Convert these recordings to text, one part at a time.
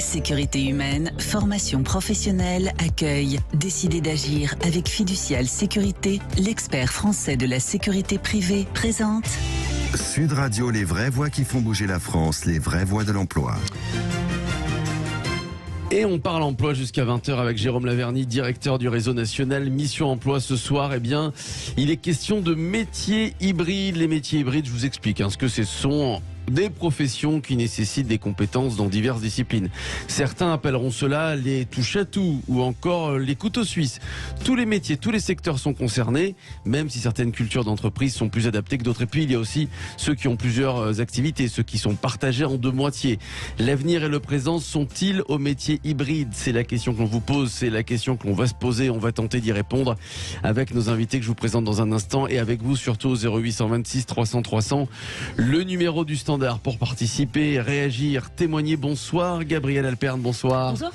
Sécurité humaine, formation professionnelle, accueil. Décidez d'agir avec Fiducial Sécurité, l'expert français de la sécurité privée, présente. Sud Radio, les vraies voix qui font bouger la France, les vraies voix de l'emploi. Et on parle emploi jusqu'à 20h avec Jérôme Laverny, directeur du réseau national Mission Emploi. Ce soir, il est question de métiers hybrides. Les métiers hybrides, je vous explique ce que ce sont. Des professions qui nécessitent des compétences dans diverses disciplines. Certains appelleront cela les touche-à-tout ou encore les couteaux suisses. Tous les métiers, tous les secteurs sont concernés, même si certaines cultures d'entreprise sont plus adaptées que d'autres. Et puis il y a aussi ceux qui ont plusieurs activités, ceux qui sont partagés en deux moitiés. L'avenir et le présent sont-ils aux métiers hybrides? C'est la question qu'on vous pose, c'est la question qu'on va se poser. On va tenter d'y répondre avec nos invités que je vous présente dans un instant et avec vous surtout au 0826 300 300, le numéro du standard pour participer, réagir, témoigner. Bonsoir Gabriel Alperne, bonsoir. Bonsoir.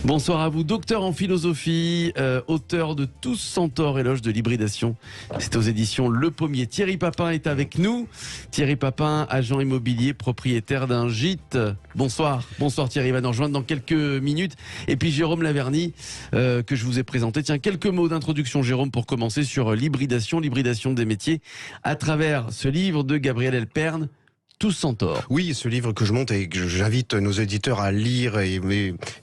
Bonsoir à vous, docteur en philosophie, auteur de Tous Centaures, éloge de l'hybridation. C'est aux éditions Le Pommier. Thierry Papin est avec nous. Thierry Papin, agent immobilier, propriétaire d'un gîte. Bonsoir. Bonsoir Thierry, il va nous rejoindre dans quelques minutes. Et puis Jérôme Laverny, que je vous ai présenté. Tiens, quelques mots d'introduction Jérôme pour commencer sur l'hybridation des métiers à travers ce livre de Gabriel Alperne. Tous Centaures. Oui, ce livre que je monte et que j'invite nos éditeurs à lire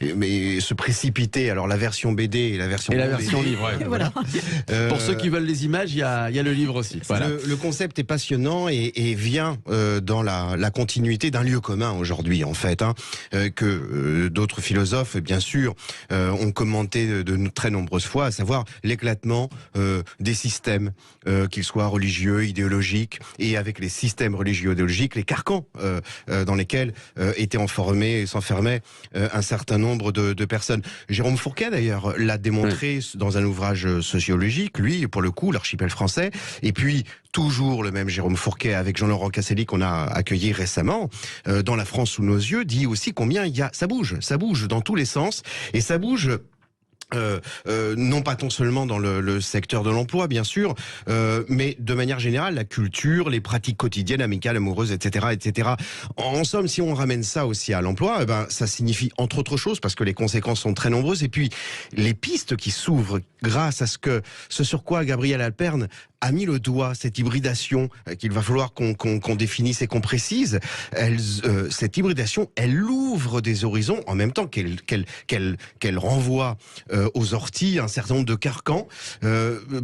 mais se précipiter. Alors la version BD et la version livre. Ouais. Voilà. Pour ceux qui veulent les images, il y a le livre aussi. Voilà. Le concept est passionnant et vient dans la continuité d'un lieu commun aujourd'hui en fait, que d'autres philosophes bien sûr ont commenté de très nombreuses fois, à savoir l'éclatement des systèmes, qu'ils soient religieux, idéologiques, et avec les systèmes religieux idéologiques, les carcans dans lesquels étaient s'enfermaient un certain nombre de personnes. Jérôme Fourquet d'ailleurs l'a démontré dans un ouvrage sociologique, lui pour le coup l'archipel français, et puis toujours le même Jérôme Fourquet avec Jean-Laurent Casselli qu'on a accueilli récemment dans La France sous nos yeux, dit aussi combien ça bouge dans tous les sens, et ça bouge non pas tant seulement dans le secteur de l'emploi bien sûr, mais de manière générale la culture, les pratiques quotidiennes, amicales, amoureuses, etc., etc. En somme, si on ramène ça aussi à l'emploi, ça signifie entre autres choses, parce que les conséquences sont très nombreuses, et puis les pistes qui s'ouvrent grâce à ce sur quoi Gabriel Alperne a mis le doigt, cette hybridation qu'il va falloir qu'on définisse et qu'on précise. Cette hybridation, elle ouvre des horizons en même temps qu'elle renvoie aux orties un certain nombre de carcans.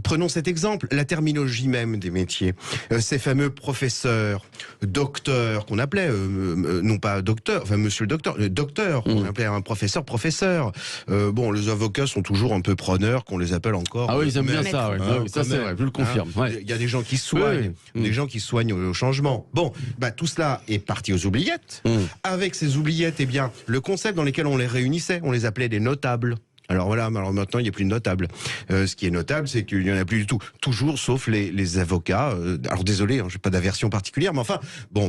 Prenons cet exemple, la terminologie même des métiers. Ces fameux professeurs, docteurs, qu'on appelait, non pas docteur, enfin monsieur le docteur, on appelait un professeur. Les avocats sont toujours un peu preneurs qu'on les appelle encore. Ah oui, ils aiment bien ça, oui. Ça c'est vrai, je le confirme. Il y a des gens qui soignent, des gens qui soignent au changement. Bon, tout cela est parti aux oubliettes. Avec ces oubliettes, le concept dans lequel on les réunissait, on les appelait des notables. Alors voilà, maintenant il n'y a plus de notables. Ce qui est notable, c'est qu'il n'y en a plus du tout. Toujours, sauf les avocats. Alors désolé, je n'ai pas d'aversion particulière, mais enfin,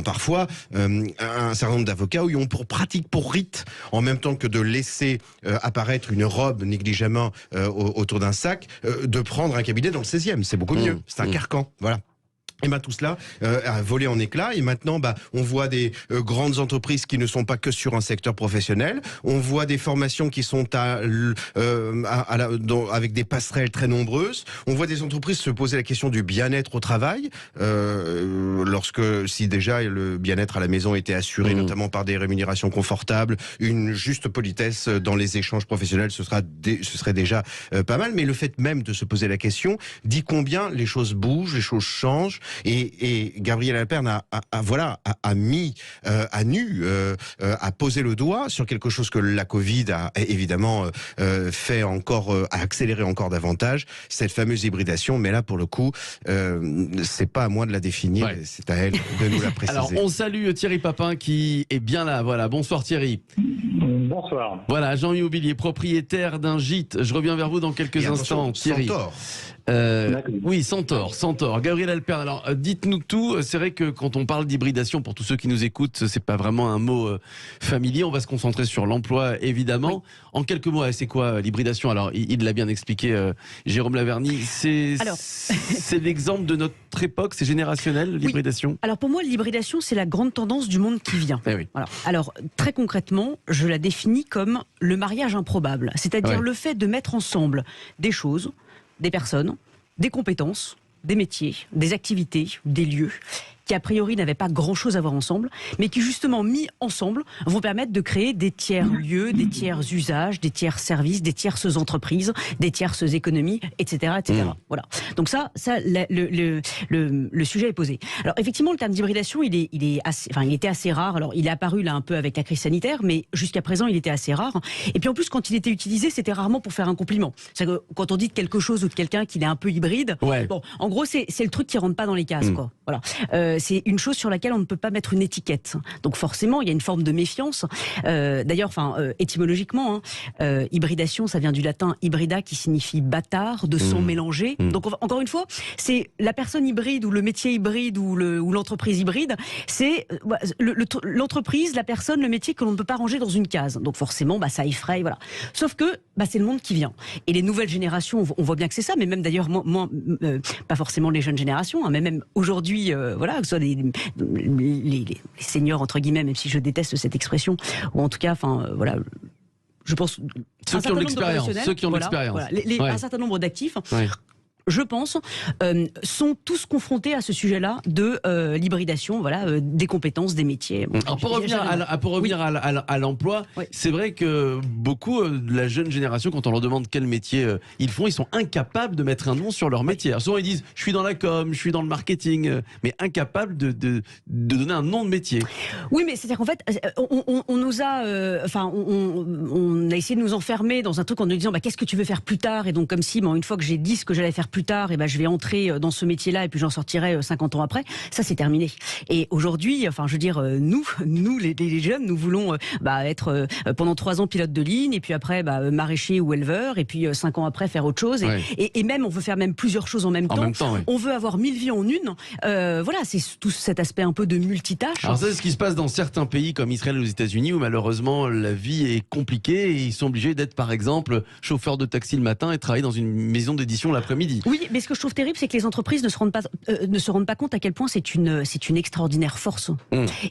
parfois, un certain nombre d'avocats où ils ont pour pratique, pour rite, en même temps que de laisser apparaître une robe négligemment autour d'un sac, de prendre un cabinet dans le 16e. C'est beaucoup mieux. C'est un carcan. Voilà. Et tout cela a volé en éclats, et maintenant on voit des grandes entreprises qui ne sont pas que sur un secteur professionnel. On voit des formations qui sont avec des passerelles très nombreuses. On voit des entreprises se poser la question du bien-être au travail, si déjà le bien-être à la maison était assuré notamment par des rémunérations confortables, une juste politesse dans les échanges professionnels, ce serait déjà pas mal. Mais le fait même de se poser la question dit combien les choses bougent, les choses changent. Et Gabriel Alperne a mis à nu, a posé le doigt sur quelque chose que la Covid a évidemment fait encore, a accéléré encore davantage, cette fameuse hybridation. Mais là, pour le coup, c'est pas à moi de la définir, c'est à elle de nous la préciser. Alors, on salue Thierry Papin qui est bien là. Voilà, bonsoir Thierry. Bonsoir. Voilà, agent immobilier, propriétaire d'un gîte. Je reviens vers vous dans quelques instants, Thierry. Oui, Centaure. Gabriel Alpern, alors dites-nous tout. C'est vrai que quand on parle d'hybridation, pour tous ceux qui nous écoutent, c'est pas vraiment un mot familier. On va se concentrer sur l'emploi, évidemment. Oui. En quelques mots, c'est quoi l'hybridation? Alors, il l'a bien expliqué, Jérôme Laverny. C'est l'exemple de notre époque, c'est générationnel, l'hybridation. Oui. Alors pour moi, l'hybridation, c'est la grande tendance du monde qui vient. Eh oui. Voilà. Alors, très concrètement, je la définis comme le mariage improbable. C'est-à-dire le fait de mettre ensemble des choses, des personnes, des compétences, des métiers, des activités, des lieux qui a priori n'avaient pas grand-chose à voir ensemble, mais qui justement mis ensemble vont permettre de créer des tiers lieux, des tiers usages, des tiers services, des tierces entreprises, des tierces économies, etc., etc. Voilà. Donc ça, le sujet est posé. Alors effectivement, le terme d'hybridation, il était assez rare. Alors il est apparu là un peu avec la crise sanitaire, mais jusqu'à présent, il était assez rare. Et puis en plus, quand il était utilisé, c'était rarement pour faire un compliment. C'est-à-dire que quand on dit de quelque chose ou de quelqu'un qu'il est un peu hybride, bon, en gros, c'est le truc qui rentre pas dans les cases, quoi. Voilà. C'est une chose sur laquelle on ne peut pas mettre une étiquette. Donc forcément, il y a une forme de méfiance. D'ailleurs, étymologiquement, hybridation, ça vient du latin hybrida, qui signifie bâtard, de sang mélangé. Donc encore une fois, c'est la personne hybride ou le métier hybride ou l'entreprise hybride, c'est l'entreprise, la personne, le métier que l'on ne peut pas ranger dans une case. Donc forcément, ça effraie, voilà. Sauf que c'est le monde qui vient. Et les nouvelles générations, on voit bien que c'est ça, mais même d'ailleurs, pas forcément les jeunes générations, mais même aujourd'hui, voilà, que ce soit les seniors entre guillemets, même si je déteste cette expression, ou en tout cas, voilà, je pense ceux qui ont l'expérience, un certain nombre d'actifs. Je pense, sont tous confrontés à ce sujet-là de l'hybridation, voilà, des compétences, des métiers. Alors pour revenir à l'emploi, c'est vrai que beaucoup de la jeune génération, quand on leur demande quel métier ils font, ils sont incapables de mettre un nom sur leur métier. Alors souvent ils disent je suis dans la com, je suis dans le marketing, mais incapables de donner un nom de métier. Oui, mais c'est-à-dire qu'en fait, on nous a, on a essayé de nous enfermer dans un truc en nous disant qu'est-ce que tu veux faire plus tard, et donc comme si une fois que j'ai dit ce que j'allais faire plus tard, et je vais entrer dans ce métier-là et puis j'en sortirai 50 ans après. Ça, c'est terminé. Et aujourd'hui, je veux dire, nous les jeunes, nous voulons être pendant 3 ans pilote de ligne, et puis après maraîcher ou éleveur, et puis 5 ans après faire autre chose. Et même, on veut faire même plusieurs choses en même temps. On veut avoir 1000 vies en une. Voilà, c'est tout cet aspect un peu de multitâche. Alors ça, c'est ce qui se passe dans certains pays comme Israël ou les États-Unis, où malheureusement la vie est compliquée et ils sont obligés d'être, par exemple, chauffeur de taxi le matin et travailler dans une maison d'édition l'après-midi. Oui, mais ce que je trouve terrible, c'est que les entreprises ne se rendent pas compte à quel point c'est une extraordinaire force.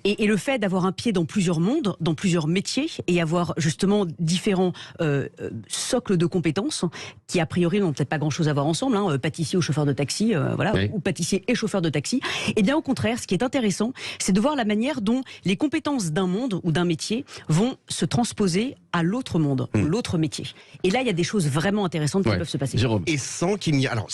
Et le fait d'avoir un pied dans plusieurs mondes, dans plusieurs métiers, et avoir justement différents socles de compétences qui a priori n'ont peut-être pas grand-chose à voir ensemble, pâtissier ou chauffeur de taxi, ou pâtissier et chauffeur de taxi. Et bien au contraire, ce qui est intéressant, c'est de voir la manière dont les compétences d'un monde ou d'un métier vont se transposer à l'autre monde, l'autre métier. Et là, il y a des choses vraiment intéressantes qui peuvent se passer. Jérôme. Et sans qu'il n'y ait... Alors,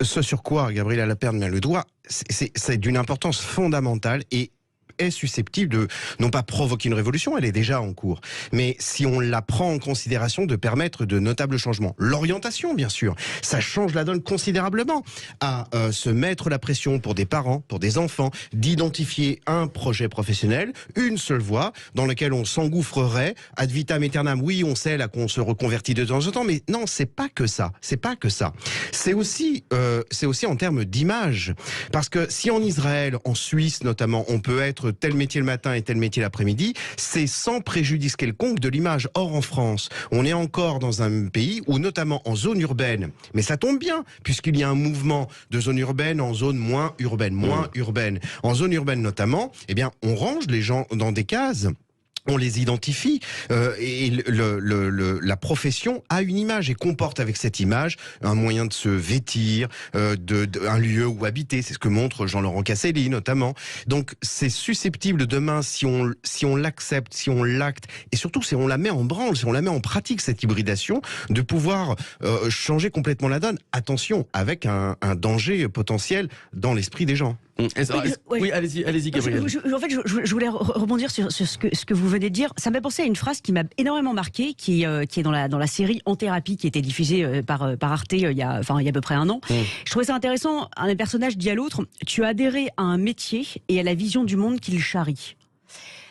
ce sur quoi Gabriel Alpern met le doigt, c'est d'une importance fondamentale et est susceptible de, non pas provoquer une révolution, elle est déjà en cours, mais si on la prend en considération, de permettre de notables changements. L'orientation, bien sûr, ça change la donne considérablement. À se mettre la pression pour des parents, pour des enfants, d'identifier un projet professionnel, une seule voie, dans lequel on s'engouffrerait ad vitam aeternam. Oui, on sait là qu'on se reconvertit de temps en temps, mais non, c'est pas que ça. C'est pas que ça. C'est aussi en termes d'image, parce que si en Israël, en Suisse notamment, on peut être tel métier le matin et tel métier l'après-midi, c'est sans préjudice quelconque de l'image. Or, en France, on est encore dans un pays où, notamment en zone urbaine, mais ça tombe bien, puisqu'il y a un mouvement de zone urbaine en zone moins urbaine, urbaine. En zone urbaine notamment, on range les gens dans des cases. On les identifie et la profession a une image et comporte avec cette image un moyen de se vêtir, un lieu où habiter. C'est ce que montre Jean-Laurent Casselli notamment. Donc c'est susceptible demain, si on l'accepte, si on l'acte et surtout si on la met en branle, si on la met en pratique cette hybridation, de pouvoir changer complètement la donne. Attention, avec un danger potentiel dans l'esprit des gens. Oui, allez-y, Gabriel. En fait, je voulais rebondir sur ce que vous venez de dire. Ça m'a pensé à une phrase qui m'a énormément marqué, qui est dans la série En thérapie, qui a été diffusée par Arte il y a à peu près 1 an. Je trouvais ça intéressant. Un personnage dit à l'autre: tu as adhéré à un métier et à la vision du monde qu'il charrie.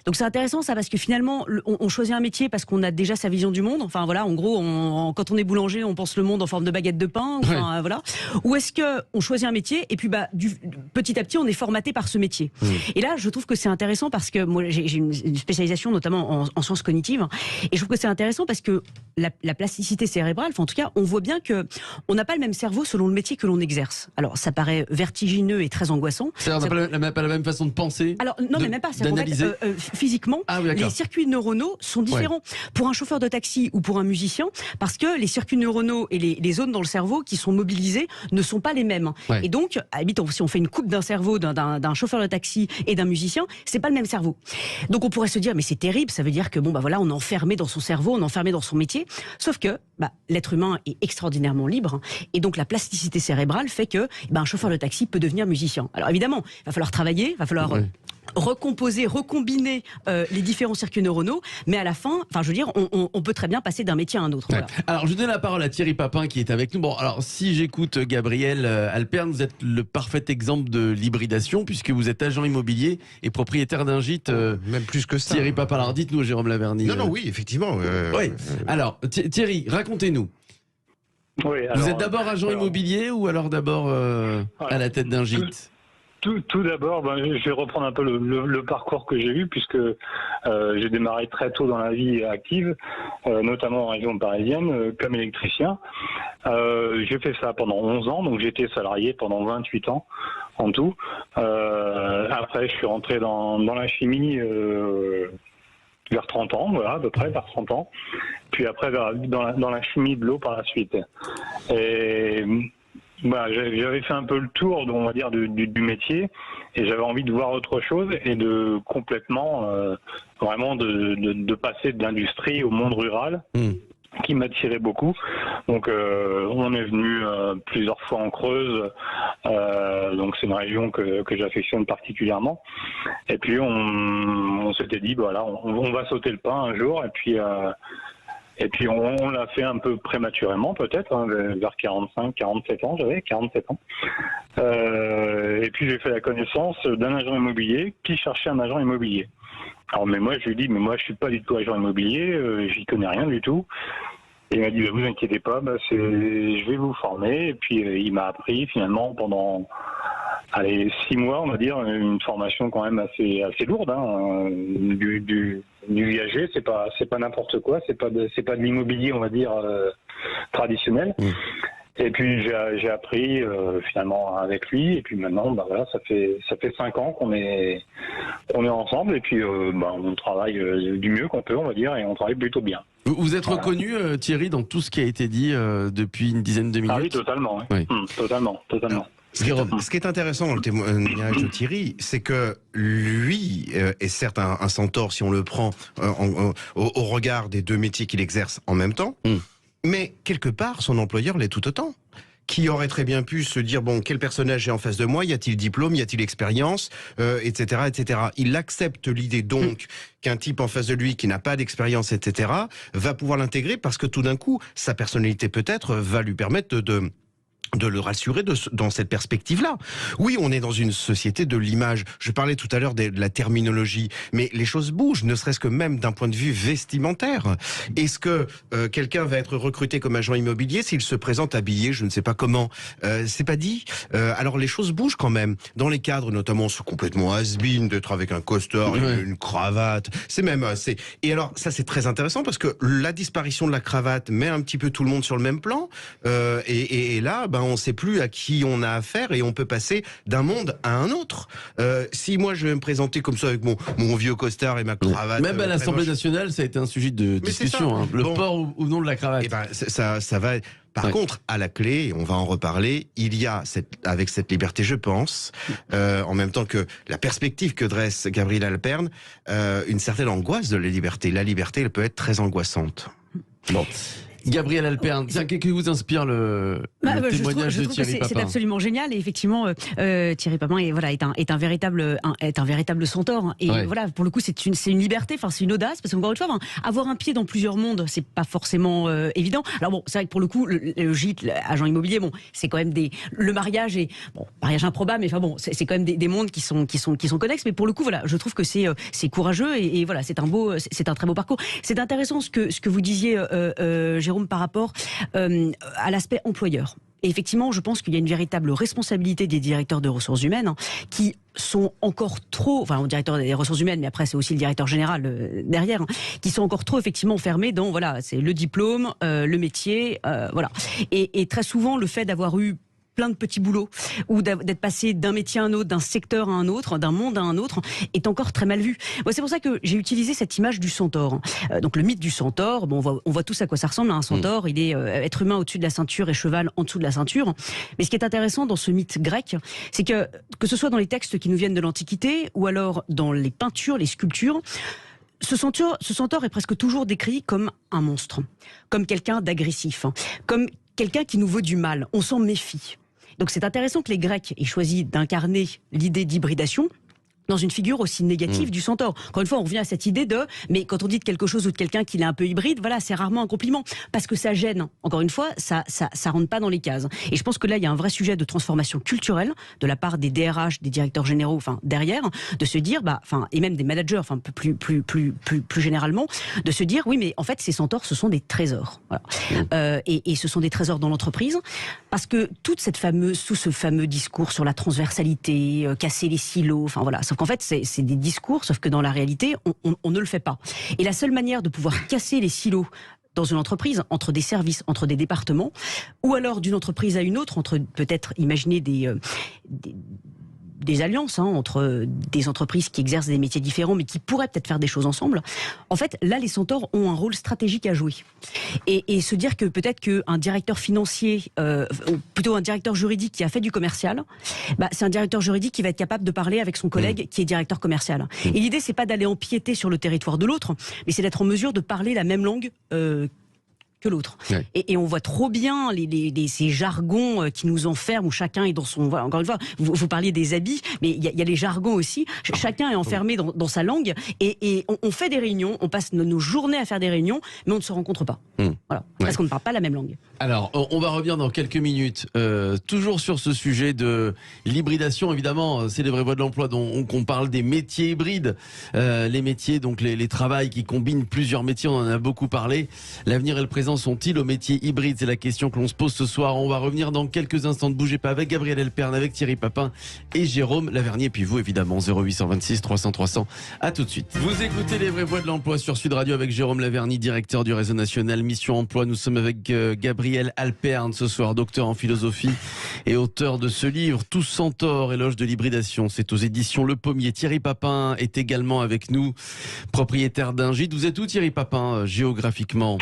Donc c'est intéressant ça parce que finalement on choisit un métier parce qu'on a déjà sa vision du monde. Enfin voilà, en gros, quand on est boulanger, on pense le monde en forme de baguette de pain. Enfin, voilà. Ou est-ce que on choisit un métier et puis petit à petit on est formaté par ce métier. Et là, je trouve que c'est intéressant parce que moi j'ai une spécialisation notamment en sciences cognitives et je trouve que c'est intéressant parce que la plasticité cérébrale, enfin, en tout cas, on voit bien que on n'a pas le même cerveau selon le métier que l'on exerce. Alors ça paraît vertigineux et très angoissant. C'est-à-dire on n'a pas la même façon de penser. Alors non, mais même pas. D'analyser. Physiquement, les circuits neuronaux sont différents pour un chauffeur de taxi ou pour un musicien, parce que les circuits neuronaux et les zones dans le cerveau qui sont mobilisées ne sont pas les mêmes. Et donc, à la limite, si on fait une coupe d'un cerveau d'un chauffeur de taxi et d'un musicien, c'est pas le même cerveau. Donc on pourrait se dire, mais c'est terrible, ça veut dire que voilà, on est enfermé dans son cerveau, on est enfermé dans son métier. Sauf que l'être humain est extraordinairement libre, et donc la plasticité cérébrale fait que un chauffeur de taxi peut devenir musicien. Alors évidemment, il va falloir travailler, il va falloir recomposer, recombiner les différents circuits neuronaux, mais à la fin, je veux dire, on peut très bien passer d'un métier à un autre. Voilà. Alors, je donne la parole à Thierry Papin qui est avec nous. Bon, alors, si j'écoute Gabriel Alperne, vous êtes le parfait exemple de l'hybridation, puisque vous êtes agent immobilier et propriétaire d'un gîte. Même plus que ça. Thierry Papin, alors dites-nous, Jérôme Laverny. Non, oui, effectivement. Oui. Alors, Thierry, racontez-nous. Oui, alors, vous êtes d'abord agent immobilier ou alors d'abord à la tête d'un gîte? Tout d'abord, je vais reprendre un peu le parcours que j'ai eu, puisque j'ai démarré très tôt dans la vie active, notamment en région parisienne, comme électricien. J'ai fait ça pendant 11 ans, donc j'ai été salarié pendant 28 ans en tout. Après, je suis rentré dans la chimie vers 30 ans, voilà, à peu près, vers 30 ans. Puis après, dans la chimie de l'eau par la suite. Et j'avais fait un peu le tour, on va dire, du métier, et j'avais envie de voir autre chose et de complètement, vraiment, de passer de l'industrie au monde rural, qui m'attirait beaucoup. Donc, on est venu plusieurs fois en Creuse, donc c'est une région que j'affectionne particulièrement. Et puis, on s'était dit, voilà, on va sauter le pas un jour, et puis on l'a fait un peu prématurément peut-être, vers 47 ans, j'avais 47 ans. Et puis j'ai fait la connaissance d'un agent immobilier qui cherchait un agent immobilier. Alors mais moi je lui ai dit, mais moi je suis pas du tout agent immobilier, j'y connais rien du tout. Et il m'a dit, vous inquiétez pas, je vais vous former. Et puis il m'a appris finalement pendant 6 mois, on va dire, une formation quand même assez lourde, du viager, c'est pas n'importe quoi, c'est pas de l'immobilier, on va dire, traditionnel. Et puis j'ai appris finalement avec lui, et puis maintenant ça fait 5 ans qu'on est ensemble, et puis on travaille du mieux qu'on peut, on va dire, et on travaille plutôt bien. Vous êtes reconnu, Thierry, dans tout ce qui a été dit depuis une dizaine de minutes? Ah oui, totalement. Oui. Totalement. Alors, ce qui est intéressant dans le témoignage de Thierry, c'est que lui est certes un centaure si on le prend au regard des deux métiers qu'il exerce en même temps, mais quelque part son employeur l'est tout autant. Qui aurait très bien pu se dire, bon, quel personnage j'ai en face de moi, y a-t-il diplôme, y a-t-il expérience, etc., etc. Il accepte l'idée donc qu'un type en face de lui qui n'a pas d'expérience, etc., va pouvoir l'intégrer parce que tout d'un coup, sa personnalité peut-être va lui permettre de le rassurer dans cette perspective-là. Oui, on est dans une société de l'image. Je parlais tout à l'heure de la terminologie, mais les choses bougent, ne serait-ce que même d'un point de vue vestimentaire. Est-ce que quelqu'un va être recruté comme agent immobilier s'il se présente habillé, je ne sais pas comment? C'est pas dit. Alors les choses bougent quand même. Dans les cadres, notamment, c'est complètement has-been d'être avec un costard, une cravate. C'est même assez. Et alors, ça c'est très intéressant parce que la disparition de la cravate met un petit peu tout le monde sur le même plan. Et là, on ne sait plus à qui on a affaire et on peut passer d'un monde à un autre. Si moi je vais me présenter comme ça avec mon vieux costard et ma cravate... Même à l'Assemblée nationale, ça a été un sujet de discussion. Le port ou non de la cravate. Ça va... Par contre, à la clé, et on va en reparler, il y a, avec cette liberté, je pense, en même temps que la perspective que dresse Gabriel Alperne, une certaine angoisse de la liberté. La liberté, elle peut être très angoissante. Bon. Gabrielle Alperne, tiens, qu'est-ce qui vous inspire le témoignage de Thierry Papin? C'est absolument génial et effectivement Thierry Papin est un véritable centaure et voilà, pour le coup c'est une liberté, enfin c'est une audace parce qu'encore une fois avoir un pied dans plusieurs mondes c'est pas forcément évident. Alors bon, c'est vrai que pour le coup le gîte, l'agent immobilier, bon c'est quand même le mariage est mariage improbable, mais enfin bon c'est quand même des mondes qui sont connexes, mais pour le coup voilà, je trouve que c'est courageux et voilà, c'est un très beau parcours. C'est intéressant ce que vous disiez Jérôme par rapport à l'aspect employeur. Et effectivement, je pense qu'il y a une véritable responsabilité des directeurs de ressources humaines qui sont encore trop, enfin, le directeur des ressources humaines, mais après c'est aussi le directeur général derrière, qui sont encore trop effectivement enfermés dans, voilà, c'est le diplôme, le métier, voilà. Et très souvent, le fait d'avoir eu plein de petits boulots ou d'être passé d'un métier à un autre, d'un secteur à un autre, d'un monde à un autre, est encore très mal vu. Bon, c'est pour ça que j'ai utilisé cette image du centaure. Donc le mythe du centaure, bon, on voit tous à quoi ça ressemble. Un centaure, il est être humain au-dessus de la ceinture et cheval en dessous de la centaure. Mais ce qui est intéressant dans ce mythe grec, c'est que ce soit dans les textes qui nous viennent de l'Antiquité ou alors dans les peintures, les sculptures, ce centaure est presque toujours décrit comme un monstre, comme quelqu'un d'agressif, comme quelqu'un qui nous veut du mal. On s'en méfie. Donc c'est intéressant que les Grecs aient choisi d'incarner l'idée d'hybridation dans une figure aussi négative du centaure. Encore une fois, on revient à cette idée mais quand on dit de quelque chose ou de quelqu'un qu'il est un peu hybride, voilà, c'est rarement un compliment, parce que ça gêne. Encore une fois, ça rentre pas dans les cases. Et je pense que là, il y a un vrai sujet de transformation culturelle de la part des DRH, des directeurs généraux, enfin derrière, de se dire, et même des managers, enfin plus généralement, de se dire, oui, mais en fait, ces centaures, ce sont des trésors. Voilà. Et ce sont des trésors dans l'entreprise, parce que tout ce fameux discours sur la transversalité, casser les silos, enfin voilà. Sauf qu'en fait, c'est des discours, sauf que dans la réalité, on ne le fait pas. Et la seule manière de pouvoir casser les silos dans une entreprise, entre des services, entre des départements, ou alors d'une entreprise à une autre, entre peut-être imaginer des alliances entre des entreprises qui exercent des métiers différents mais qui pourraient peut-être faire des choses ensemble. En fait, là, les centaures ont un rôle stratégique à jouer. Et se dire que peut-être qu'un directeur financier, ou plutôt un directeur juridique qui a fait du commercial, c'est un directeur juridique qui va être capable de parler avec son collègue qui est directeur commercial. Et l'idée, c'est pas d'aller empiéter sur le territoire de l'autre, mais c'est d'être en mesure de parler la même langue que l'autre. Ouais. Et on voit trop bien ces jargons qui nous enferment, où chacun est dans son... Voilà, encore une fois, vous parliez des habits, mais il y a les jargons aussi. Chacun est enfermé dans sa langue, et on fait des réunions, on passe nos journées à faire des réunions, mais on ne se rencontre pas. Voilà, parce qu'on ne parle pas la même langue. Alors, on va revenir dans quelques minutes, toujours sur ce sujet de l'hybridation. Évidemment, c'est les vraies voies de l'emploi dont on parle, des métiers hybrides. Les métiers, donc les travails qui combinent plusieurs métiers, on en a beaucoup parlé. L'avenir et le présent sont-ils aux métiers hybrides? C'est la question que l'on se pose ce soir. On va revenir dans quelques instants. Ne bougez pas, avec Gabrielle Alperne, avec Thierry Papin et Jérôme Lavernier. Et puis vous, évidemment, 0826 300 300. À tout de suite. Vous écoutez les vraies voies de l'emploi sur Sud Radio avec Jérôme Lavernier, directeur du réseau national Mission Emploi. Nous sommes avec Gabrielle Alperne ce soir, docteur en philosophie et auteur de ce livre Tous centaures, éloge de l'hybridation. C'est aux éditions Le Pommier. Thierry Papin est également avec nous, propriétaire d'un gîte. Vous êtes où, Thierry Papin, géographiquement?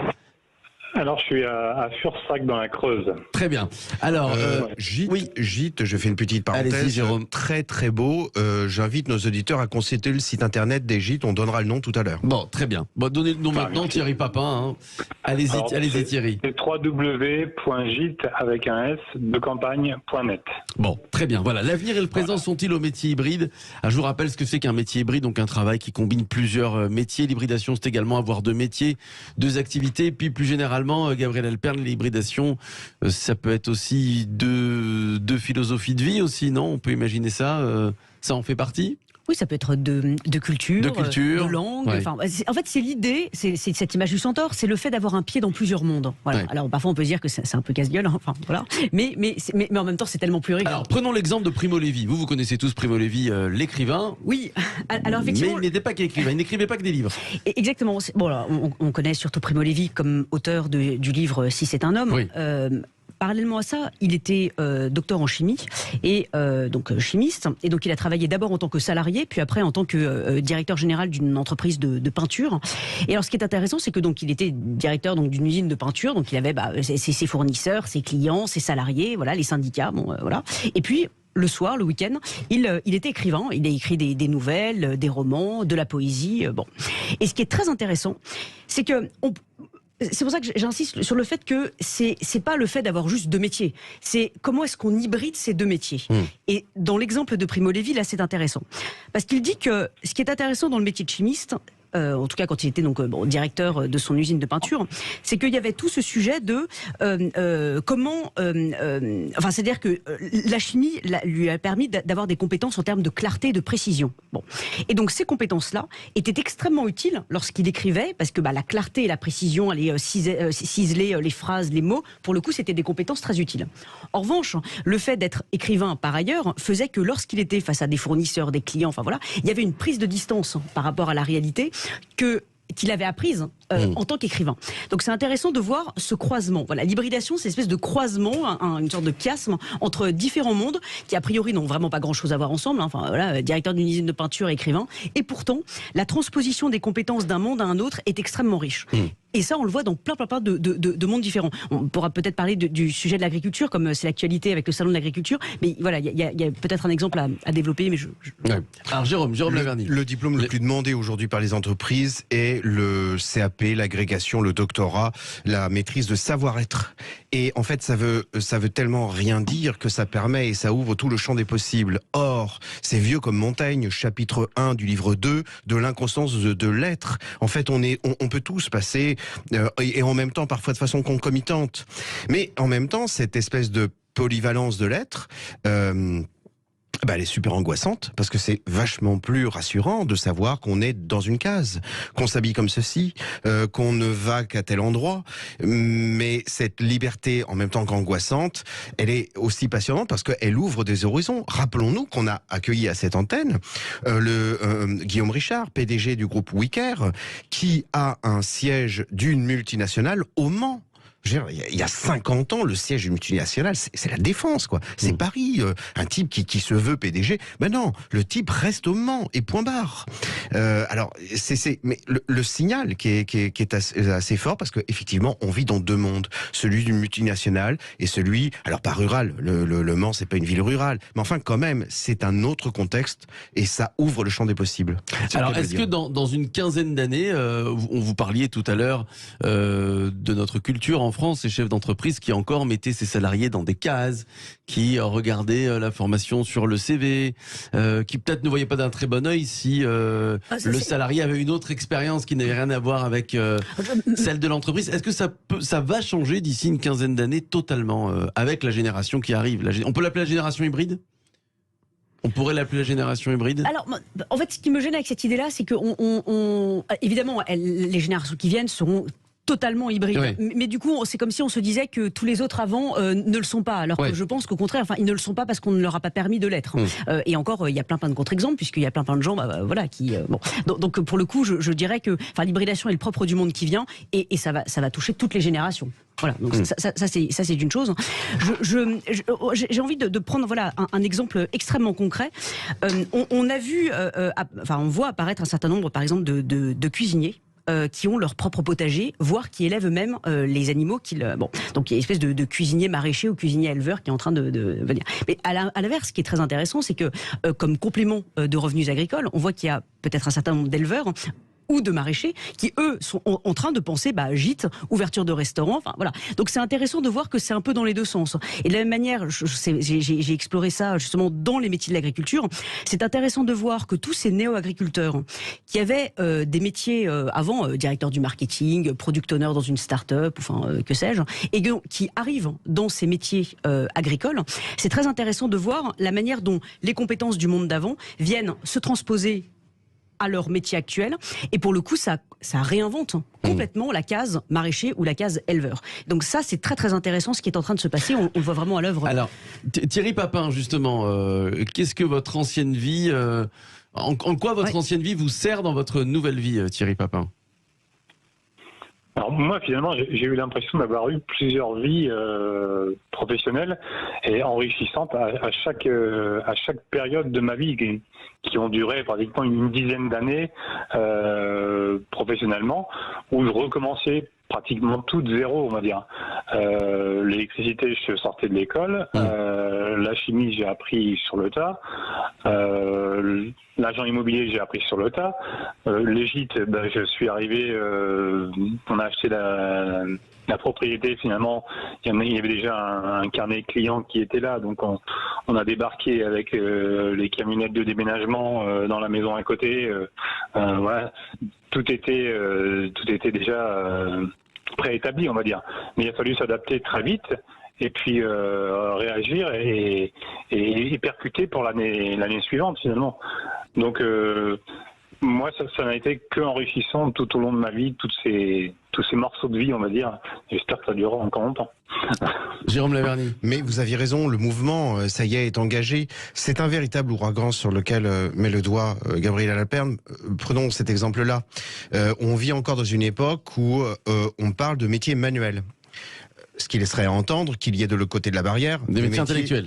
Alors, je suis à Fursac dans la Creuse. Très bien. Alors, gîte, je fais une petite parenthèse. Allez-y, Jérôme. Très, très beau. J'invite nos auditeurs à consulter le site internet des gîtes. On donnera le nom tout à l'heure. Bon, très bien. Bon, donnez le nom maintenant, Thierry Papin. Allez-y, Thierry. C'est www.gîte avec un S de campagne.net. Bon, très bien. Voilà. L'avenir et le présent sont-ils aux métiers hybrides? Je vous rappelle ce que c'est qu'un métier hybride, donc un travail qui combine plusieurs métiers. L'hybridation, c'est également avoir deux métiers, deux activités, puis plus généralement, Gabrielle Alperne, l'hybridation, ça peut être aussi deux philosophies de vie aussi, non? On peut imaginer ça, ça en fait partie? Oui, ça peut être de culture, de langue. Ouais. Enfin, en fait, c'est l'idée, c'est cette image du centaure, c'est le fait d'avoir un pied dans plusieurs mondes. Voilà. Ouais. Alors parfois on peut dire que c'est un peu casse-gueule, enfin voilà. Mais en même temps, c'est tellement plus riche. Alors prenons l'exemple de Primo Levi. Vous connaissez tous Primo Levi, l'écrivain. Oui. Alors effectivement. Mais il n'était pas qu'écrivain. Il n'écrivait pas que des livres. Exactement. Bon, alors, on connaît surtout Primo Levi comme auteur du livre Si c'est un homme. Oui. Parallèlement à ça, il était docteur en chimie et donc chimiste. Et donc il a travaillé d'abord en tant que salarié, puis après en tant que directeur général d'une entreprise de peinture. Et alors ce qui est intéressant, c'est que donc il était directeur donc d'une usine de peinture, donc il avait ses fournisseurs, ses clients, ses salariés, voilà, les syndicats, voilà. Et puis le soir, le week-end, il était écrivain. Il a écrit des nouvelles, des romans, de la poésie. Bon. Et ce qui est très intéressant, c'est que c'est pour ça que j'insiste sur le fait que c'est pas le fait d'avoir juste 2 métiers. C'est comment est-ce qu'on hybride ces 2 métiers. Et dans l'exemple de Primo Levi, là, c'est intéressant. Parce qu'il dit que ce qui est intéressant dans le métier de chimiste, en tout cas quand il était donc directeur de son usine de peinture, c'est qu'il y avait tout ce sujet de comment, enfin c'est-à-dire que la chimie lui a permis d'avoir des compétences en termes de clarté et de précision. Bon, et donc ces compétences-là étaient extrêmement utiles lorsqu'il écrivait, parce que la clarté et la précision, aller ciseler les phrases, les mots, pour le coup c'était des compétences très utiles. En revanche, le fait d'être écrivain par ailleurs faisait que lorsqu'il était face à des fournisseurs, des clients, enfin voilà, il y avait une prise de distance par rapport à la réalité qu'il avait apprise en tant qu'écrivain. Donc c'est intéressant de voir ce croisement. Voilà, l'hybridation, c'est une espèce de croisement, une sorte de chiasme entre différents mondes qui a priori n'ont vraiment pas grand-chose à voir ensemble. Enfin voilà, directeur d'une usine de peinture, écrivain, et pourtant la transposition des compétences d'un monde à un autre est extrêmement riche. Et ça, on le voit dans plein de mondes différents. On pourra peut-être parler du sujet de l'agriculture, comme c'est l'actualité avec le salon de l'agriculture. Mais voilà, il y a peut-être un exemple à développer. Mais Ouais. Alors Jérôme Laverny. Le diplôme le plus demandé aujourd'hui par les entreprises est le CAP, l'agrégation, le doctorat, la maîtrise de savoir-être. Et en fait, ça veut tellement rien dire que ça permet et ça ouvre tout le champ des possibles. Or, c'est vieux comme Montaigne, chapitre 1 du livre 2 de l'inconstance de l'être. En fait, on peut tous passer et en même temps, parfois de façon concomitante. Mais en même temps, cette espèce de polyvalence de l'être, elle est super angoissante parce que c'est vachement plus rassurant de savoir qu'on est dans une case, qu'on s'habille comme ceci, qu'on ne va qu'à tel endroit. Mais cette liberté, en même temps qu'angoissante, elle est aussi passionnante parce qu'elle ouvre des horizons. Rappelons-nous qu'on a accueilli à cette antenne Guillaume Richard, PDG du groupe Wicker, qui a un siège d'une multinationale au Mans. Il y a 50 ans, le siège d'une multinationale, c'est la Défense, quoi. C'est Paris, un type qui se veut PDG. Ben non, le type reste au Mans et point barre. Alors, mais le signal qui est assez fort parce que effectivement, on vit dans 2 mondes, celui d'une multinationale et celui, alors pas rural. Le Mans, c'est pas une ville rurale, mais enfin quand même, c'est un autre contexte et ça ouvre le champ des possibles. Alors, est-ce que dans une quinzaine d'années, on vous parliez tout à l'heure de notre culture en France, ces chefs d'entreprise qui encore mettaient ses salariés dans des cases, qui regardaient la formation sur le CV, qui peut-être ne voyaient pas d'un très bon œil si le salarié avait une autre expérience qui n'avait rien à voir avec celle de l'entreprise. Est-ce que ça va changer d'ici une quinzaine d'années totalement avec la génération qui arrive? On peut l'appeler la génération hybride? On pourrait l'appeler la génération hybride? Alors, en fait, ce qui me gêne avec cette idée-là, c'est que évidemment, les générations qui viennent seront totalement hybride. Ouais. Mais du coup, c'est comme si on se disait que tous les autres avant ne le sont pas. Alors que je pense qu'au contraire, ils ne le sont pas parce qu'on ne leur a pas permis de l'être. Et encore, il y a plein de contre-exemples, puisqu'il y a plein de gens qui... Bon. Donc pour le coup, je dirais que l'hybridation est le propre du monde qui vient et ça va toucher toutes les générations. Voilà, donc ça c'est une chose. J'ai envie de prendre un exemple extrêmement concret. On a vu, on voit apparaître un certain nombre, par exemple, de cuisiniers qui ont leur propre potager, voire qui élèvent eux-mêmes les animaux qu'ils... donc il y a une espèce de cuisinier maraîcher ou cuisinier éleveur qui est en train de venir. Mais à l'inverse, ce qui est très intéressant, c'est que comme complément de revenus agricoles, on voit qu'il y a peut-être un certain nombre d'éleveurs ou de maraîchers qui, eux, sont en train de penser gîte, ouverture de restaurant, voilà. Donc c'est intéressant de voir que c'est un peu dans les 2 sens. Et de la même manière, j'ai exploré ça justement dans les métiers de l'agriculture, c'est intéressant de voir que tous ces néo-agriculteurs qui avaient des métiers avant, directeur du marketing, product owner dans une start-up, que sais-je, et qui arrivent dans ces métiers agricoles, c'est très intéressant de voir la manière dont les compétences du monde d'avant viennent se transposer à leur métier actuel, et pour le coup ça réinvente complètement la case maraîcher ou la case éleveur. Donc ça c'est très très intéressant ce qui est en train de se passer, on le voit vraiment à l'œuvre. Alors Thierry Papin justement, qu'est-ce que votre ancienne vie, en quoi votre ancienne vie vous sert dans votre nouvelle vie, Thierry Papin? Alors moi, finalement, j'ai eu l'impression d'avoir eu plusieurs vies professionnelles et enrichissantes à chaque période de ma vie qui ont duré pratiquement une dizaine d'années professionnellement, où je recommençais pratiquement tout de zéro, on va dire. L'électricité, je sortais de l'école. La chimie, j'ai appris sur le tas. L'agent immobilier, j'ai appris sur le tas. Les gîtes, je suis arrivé, on a acheté la propriété, finalement, il y avait déjà un carnet client qui était là, donc on a débarqué avec les camionnettes de déménagement dans la maison à côté. Voilà, tout était déjà préétabli, on va dire. Mais il a fallu s'adapter très vite et puis réagir et percuter pour l'année suivante, finalement. Donc moi, ça n'a été que enrichissant tout au long de ma vie, tous ces morceaux de vie, on va dire. J'espère que ça durera encore longtemps. Jérôme Laverny. Mais vous aviez raison, le mouvement, ça y est engagé. C'est un véritable ouragan sur lequel met le doigt Gabriel Alpern. Prenons cet exemple-là. On vit encore dans une époque où on parle de métiers manuels. Ce qui laisserait entendre qu'il y ait de l'autre côté de la barrière des métiers intellectuels.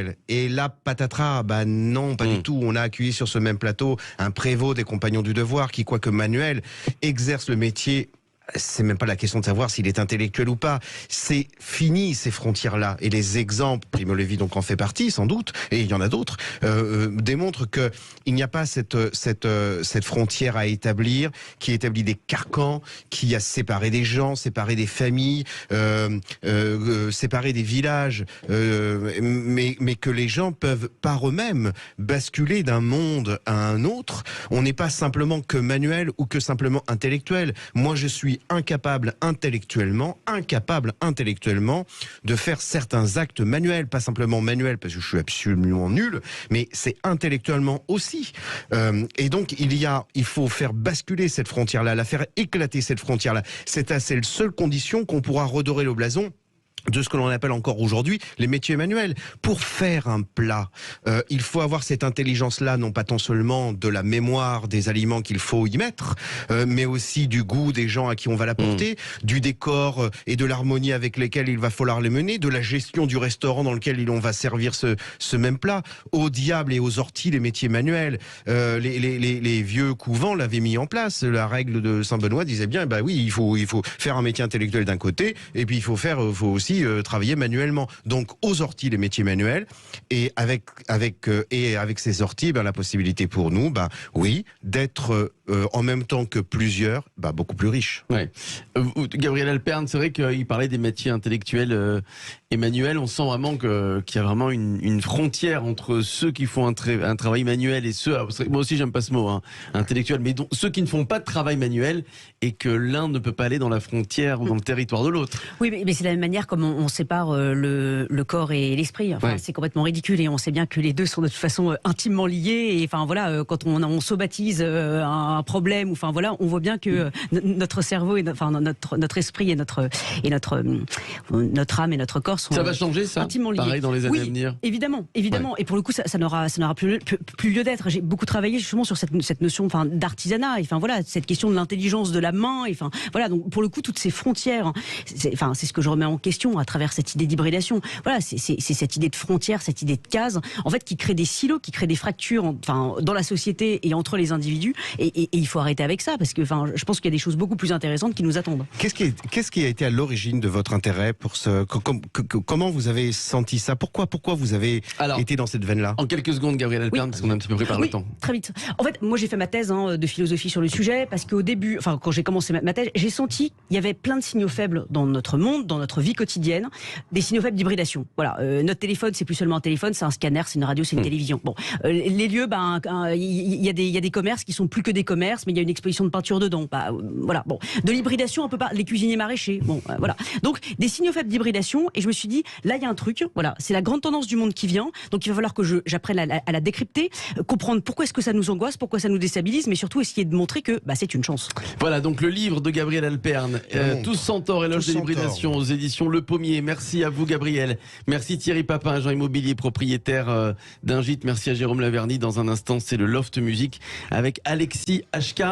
Ouais. Et là, patatras, non, pas du tout. On a accueilli sur ce même plateau un prévôt des Compagnons du Devoir qui, quoique manuel, exerce le métier. C'est même pas la question de savoir s'il est intellectuel ou pas. C'est fini, ces frontières-là. Et les exemples, Primo Levi donc en fait partie, sans doute, et il y en a d'autres, démontrent que il n'y a pas cette frontière à établir, qui établit des carcans, qui a séparé des gens, séparé des familles, séparé des villages, mais que les gens peuvent par eux-mêmes basculer d'un monde à un autre. On n'est pas simplement que manuel ou que simplement intellectuel. Moi, je suis incapable intellectuellement de faire certains actes manuels, pas simplement manuels parce que je suis absolument nul, mais c'est intellectuellement aussi. Et donc il faut faire basculer cette frontière-là, la faire éclater cette frontière-là. C'est la seule condition qu'on pourra redorer le blason de ce que l'on appelle encore aujourd'hui les métiers manuels. Pour faire un plat, il faut avoir cette intelligence-là, non pas tant seulement de la mémoire des aliments qu'il faut y mettre, mais aussi du goût des gens à qui on va l'apporter, du décor et de l'harmonie avec lesquels il va falloir les mener, de la gestion du restaurant dans lequel on va servir ce même plat. Au diable et aux orties, les métiers manuels. Les vieux couvents l'avaient mis en place. La règle de Saint-Benoît disait bien, oui, il faut faire un métier intellectuel d'un côté, et puis il faut aussi travailler manuellement. Donc aux orties les métiers manuels, et avec ces orties, la possibilité pour nous, d'être en même temps que plusieurs, beaucoup plus riches. Ouais. Gabriel Alpern, c'est vrai qu'il parlait des métiers intellectuels et manuels. On sent vraiment qu'il y a vraiment une frontière entre ceux qui font un travail manuel et ceux, moi aussi j'aime pas ce mot, intellectuel, mais ceux qui ne font pas de travail manuel, et que l'un ne peut pas aller dans la frontière ou dans le territoire de l'autre. Oui, mais c'est de la même manière comme on sépare le corps et l'esprit. Enfin, c'est complètement ridicule, et on sait bien que les deux sont de toute façon intimement liés. Et enfin voilà, quand on sobbatise un problème, ou enfin voilà, on voit bien que notre cerveau et notre esprit et notre âme et notre corps sont ça va changer, ça, intimement liés. Pareil dans les années à venir. Évidemment. Ouais. Et pour le coup, ça n'aura plus lieu d'être. J'ai beaucoup travaillé justement sur cette notion d'artisanat. Et enfin voilà, cette question de l'intelligence de la main. Et enfin voilà, donc pour le coup, toutes ces frontières, c'est ce que je remets en question à travers cette idée d'hybridation. Voilà, c'est cette idée de frontière, cette idée de case, en fait, qui crée des silos, qui crée des fractures, dans la société et entre les individus. Et il faut arrêter avec ça, parce que je pense qu'il y a des choses beaucoup plus intéressantes qui nous attendent. Qu'est-ce qui a été à l'origine de votre intérêt pour comment vous avez senti ça? Pourquoi vous avez été dans cette veine-là? En quelques secondes, Gabriel Alpern, parce qu'on a un petit peu pris par le temps. Très vite. En fait, moi j'ai fait ma thèse de philosophie sur le sujet, parce qu'au début, quand j'ai commencé ma thèse, j'ai senti qu'il y avait plein de signaux faibles dans notre monde, dans notre vie quotidienne, des signaux faibles d'hybridation. Voilà, notre téléphone, c'est plus seulement un téléphone, c'est un scanner, c'est une radio, c'est une télévision. Bon, les lieux, il y a des commerces qui sont plus que des commerces, mais il y a une exposition de peinture dedans. Voilà, bon, de l'hybridation, on peut pas. Les cuisiniers maraîchers, voilà. Donc des signaux faibles d'hybridation, et je me suis dit, là il y a un truc. Voilà, c'est la grande tendance du monde qui vient. Donc il va falloir que j'apprenne à la décrypter, comprendre pourquoi est-ce que ça nous angoisse, pourquoi ça nous déstabilise, mais surtout essayer de montrer que c'est une chance. Voilà, donc le livre de Gabriel Alpern, Tous Centaures, éloge de l'hybridation, aux éditions Le Pommier. Merci à vous, Gabriel. Merci Thierry Papin, agent immobilier, propriétaire d'un gîte. Merci à Jérôme Laverny. Dans un instant, c'est le Loft Musique avec Alexis HK.